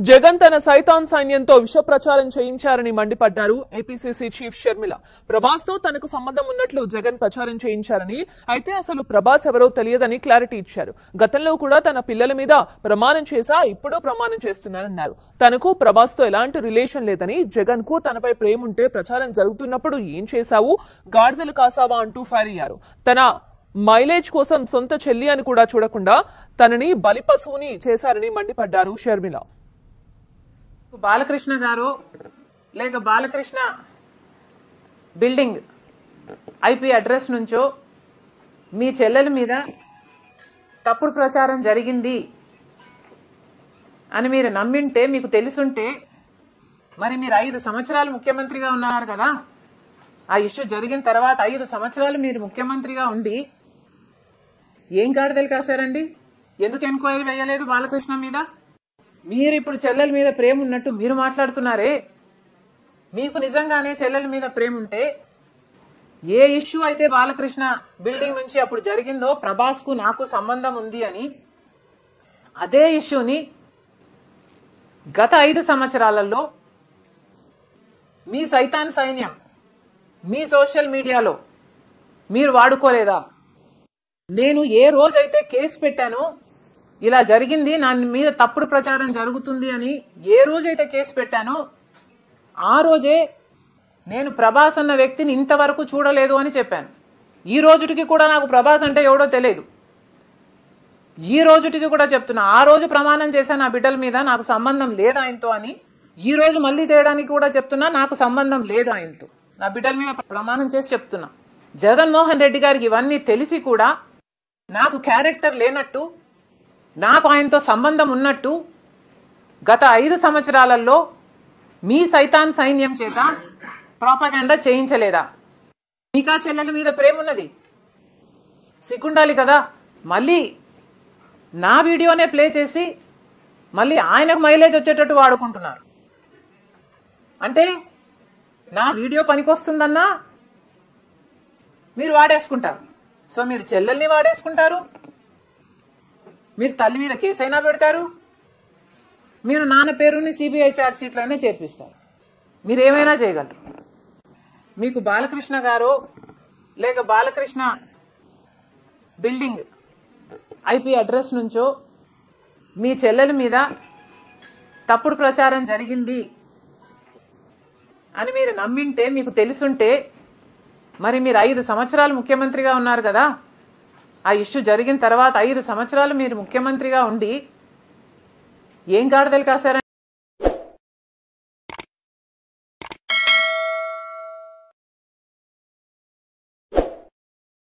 జగన్ తన సైతాన్ సైన్యంతో విష ప్రచారం చేయించారని మండిపడ్డారు ఏపీసీసీ చీఫ్ షర్మిల. ప్రభాస్ తో తనకు సంబంధం ఉన్నట్లు జగన్ ప్రచారం చేయించారని, అయితే అసలు ప్రభాస్ ఎవరో తెలియదని క్లారిటీ ఇచ్చారు. గతంలో కూడా తన పిల్లల మీద ప్రమాణం చేశా, ఇప్పుడు ప్రమాణం చేస్తున్నారన్నారు. తనకు ప్రభాస్ తో ఎలాంటి రిలేషన్ లేదని, జగన్ కు తనపై ప్రేమ ఉంటే ప్రచారం జరుగుతున్నప్పుడు ఏం చేశావు, గాడిదలు కాసావా అంటూ ఫైర్ అయ్యారు. తన మైలేజ్ కోసం సొంత చెల్లి అని కూడా చూడకుండా తనని బలిపశువుని చేశారని మండిపడ్డారు షర్మిల. బాలకృష్ణ గారు లేక బాలకృష్ణ బిల్డింగ్ ఐపీ అడ్రస్ నుంచో మీ చెల్లెల మీద తప్పుడు ప్రచారం జరిగింది అని మీరు నమ్మింటే, మీకు తెలుసుంటే, మరి మీరు 5 సంవత్సరాలు ముఖ్యమంత్రిగా ఉన్నారు కదా. ఆ ఇష్యూ జరిగిన తర్వాత 5 సంవత్సరాలు మీరు ముఖ్యమంత్రిగా ఉండి ఏం గాడిదలు కాశారండి? ఎందుకు ఎంక్వైరీ వేయలేదు బాలకృష్ణ మీద? మీరు ఇప్పుడు చెల్లెల మీద ప్రేమ ఉన్నట్టు మీరు మాట్లాడుతున్నారే. మీకు నిజంగానే చెల్లెల మీద ప్రేమ ఉంటే, ఏ ఇష్యూ అయితే బాలకృష్ణ బిల్డింగ్ నుంచి అప్పుడు జరిగిందో ప్రభాస్ కు నాకు సంబంధం ఉంది అని, అదే ఇష్యూని గత 5 సంవత్సరాలలో మీ సైతాన్ సైన్యం మీ సోషల్ మీడియాలో మీరు వాడుకోలేదా? నేను ఏ రోజైతే కేసు పెట్టానో, ఇలా జరిగింది, నా మీద తప్పుడు ప్రచారం జరుగుతుంది అని ఏ రోజైతే కేసు పెట్టానో, ఆ రోజే నేను ప్రభాస్ అన్న వ్యక్తిని ఇంతవరకు చూడలేదు అని చెప్పాను. ఈ రోజుటికి కూడా నాకు ప్రభాస్ అంటే ఎవడో తెలియదు. ఈ రోజుటికి కూడా చెప్తున్నా, ఆ రోజు ప్రమాణం చేశాను నా బిడ్డల మీద నాకు సంబంధం లేదు ఆయనతో అని. ఈ రోజు మళ్ళీ చేయడానికి కూడా చెప్తున్నా, నాకు సంబంధం లేదు ఆయనతో. నా బిడ్డల మీద ప్రమాణం చేసి చెప్తున్నా. జగన్మోహన్ రెడ్డి గారికి ఇవన్నీ తెలిసి కూడా నాకు క్యారెక్టర్ లేనట్టు, నాకు ఆయనతో సంబంధం ఉన్నట్టు గత 5 సంవత్సరాలలో మీ సైతాన్ సైన్యం చేత ప్రాపగండా చేయించలేదా? మీకా చెల్లెల మీద ప్రేమ ఉన్నది, సిగ్గుండాలి కదా. మళ్ళీ నా వీడియోనే ప్లే చేసి మళ్ళీ ఆయనకు మైలేజ్ వచ్చేటట్టు వాడుకుంటున్నారు. అంటే నా వీడియో పనికొస్తుందన్నా మీరు వాడేసుకుంటారు. సో మీరు చెల్లెల్ని వాడేసుకుంటారు, మీరు తల్లి మీద కేసైనా పెడతారు, మీరు నాన్న పేరుని సిబిఐ ఛార్జ్ షీట్లోనే చేర్పిస్తారు. మీరు ఏమైనా చేయగలరు. మీకు బాలకృష్ణ గారు లేక బాలకృష్ణ బిల్డింగ్ ఐపీ అడ్రస్ నుంచో మీ చెల్లెల మీద తప్పుడు ప్రచారం జరిగింది అని మీరు నమ్మింటే, మీకు తెలుసుంటే, మరి మీరు 5 సంవత్సరాలు ముఖ్యమంత్రిగా ఉన్నారు కదా. ఆ ఇష్యూ జరిగిన తర్వాత 5 సంవత్సరాలు మీరు ముఖ్యమంత్రిగా ఉండి ఏం గాడిదలు కాశారని